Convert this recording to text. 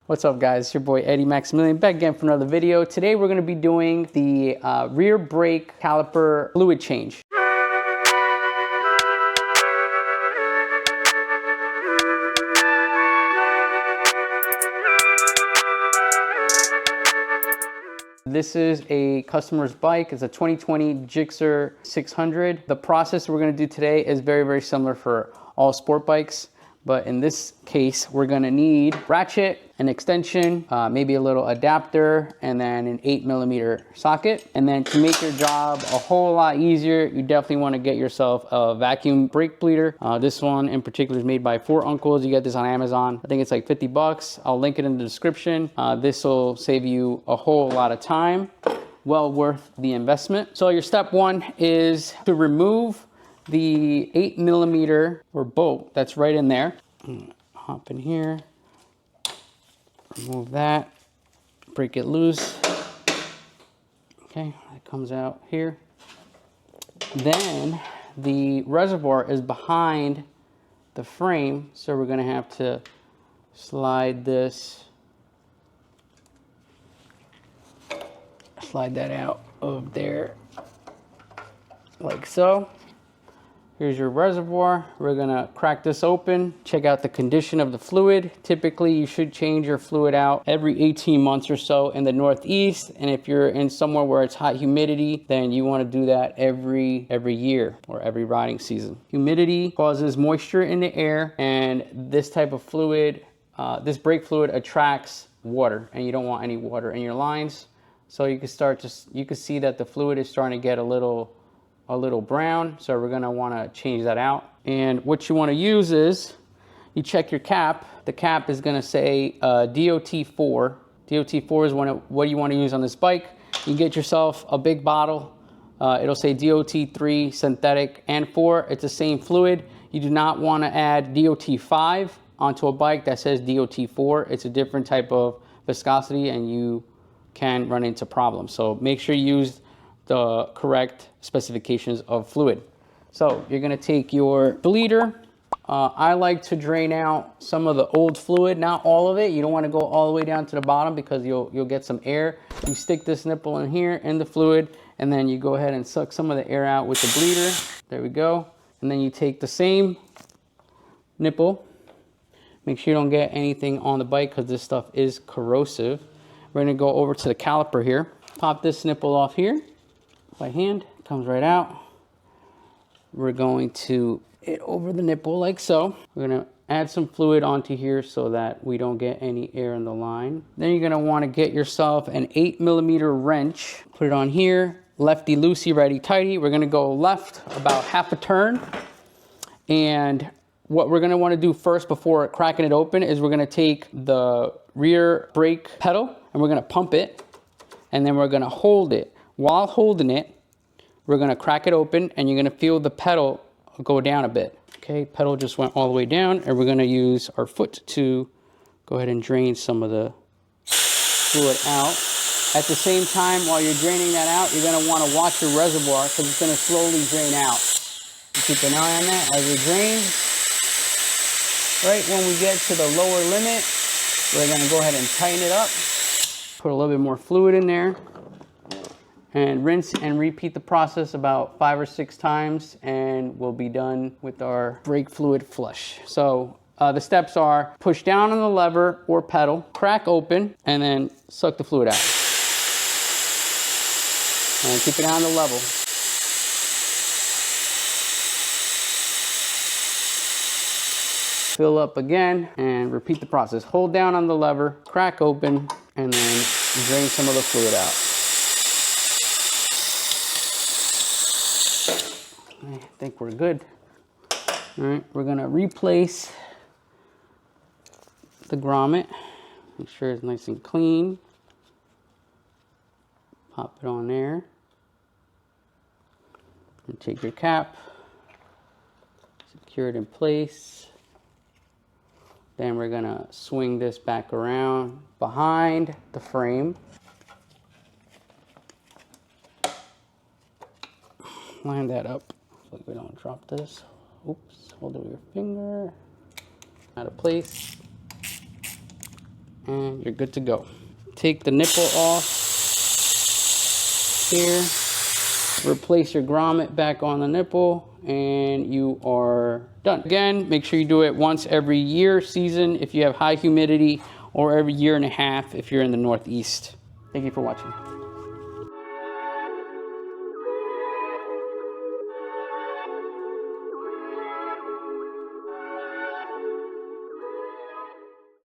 What's up guys, it's your boy Eddie Maximilian back again for another video. Today we're going to be doing the rear brake caliper fluid change. This is a customer's bike. It's a 2020 Gixxer 600. The process we're going to do today is very similar for all sport bikes. But in this case, we're gonna need ratchet, an extension, maybe a little adapter, and then an 8mm socket. And then to make your job a whole lot easier, you definitely wanna get yourself a vacuum brake bleeder. This one in particular is made by Four Uncles. You get this on Amazon. I think it's like 50 bucks. I'll link it in the description. This will save you a whole lot of time. Well worth the investment. So your step one is to remove the 8mm or bolt that's right in there. Hop in here, remove that, break it loose. Okay, that comes out here. Then the reservoir is behind the frame, so we're gonna have to slide that out of there like so. Here's your reservoir. We're gonna crack this open, check out the condition of the fluid. Typically, you should change your fluid out every 18 months or so in the Northeast. And if you're in somewhere where it's high humidity, then you wanna do that every year or every riding season. Humidity causes moisture in the air, and this type of fluid, this brake fluid attracts water, and you don't want any water in your lines. So you can see that the fluid is starting to get a little brown, so we're gonna wanna change that out. And what you wanna use is, you check your cap. The cap is gonna say DOT4. DOT4 is what you wanna use on this bike. You get yourself a big bottle. It'll say DOT3 synthetic and 4. It's the same fluid. You do not wanna add DOT5 onto a bike that says DOT4. It's a different type of viscosity and you can run into problems. So make sure you use the correct specifications of fluid. So you're gonna take your bleeder. I like to drain out some of the old fluid, not all of it. You don't wanna go all the way down to the bottom because you'll get some air. You stick this nipple in here in the fluid, and then you go ahead and suck some of the air out with the bleeder. There we go. And then you take the same nipple. Make sure you don't get anything on the bike because this stuff is corrosive. We're gonna go over to the caliper here. Pop this nipple off here by hand, it comes right out. We're going to it over the nipple like so. We're gonna add some fluid onto here so that we don't get any air in the line. Then you're gonna wanna get yourself an 8mm wrench. Put it on here, lefty loosey, righty tighty. We're gonna go left about half a turn. And what we're gonna wanna do first before cracking it open is we're gonna take the rear brake pedal and we're gonna pump it, and then we're gonna hold it. While holding it, we're gonna crack it open and you're gonna feel the pedal go down a bit. Okay, pedal just went all the way down, and we're gonna use our foot to go ahead and drain some of the fluid out. At the same time, while you're draining that out, you're gonna wanna watch your reservoir because it's gonna slowly drain out. You keep an eye on that as it drains. Right when we get to the lower limit, we're gonna go ahead and tighten it up. Put a little bit more fluid in there. And rinse and repeat the process about 5 or 6 times, and we'll be done with our brake fluid flush. So the steps are push down on the lever or pedal, crack open, and then suck the fluid out. And keep it on the level. Fill up again and repeat the process. Hold down on the lever, crack open, and then drain some of the fluid out. I think we're good. All right, we're gonna replace the grommet. Make sure it's nice and clean. Pop it on there. And take your cap, secure it in place. Then we're gonna swing this back around behind the frame. Line that up so we don't drop this. Oops, hold it with your finger. Out of place. and you're good to go. Take the nipple off here, replace your grommet back on the nipple, and you are done. Again, make sure you do it once every year, season if you have high humidity, or every year and a half if you're in the Northeast. Thank you for watching.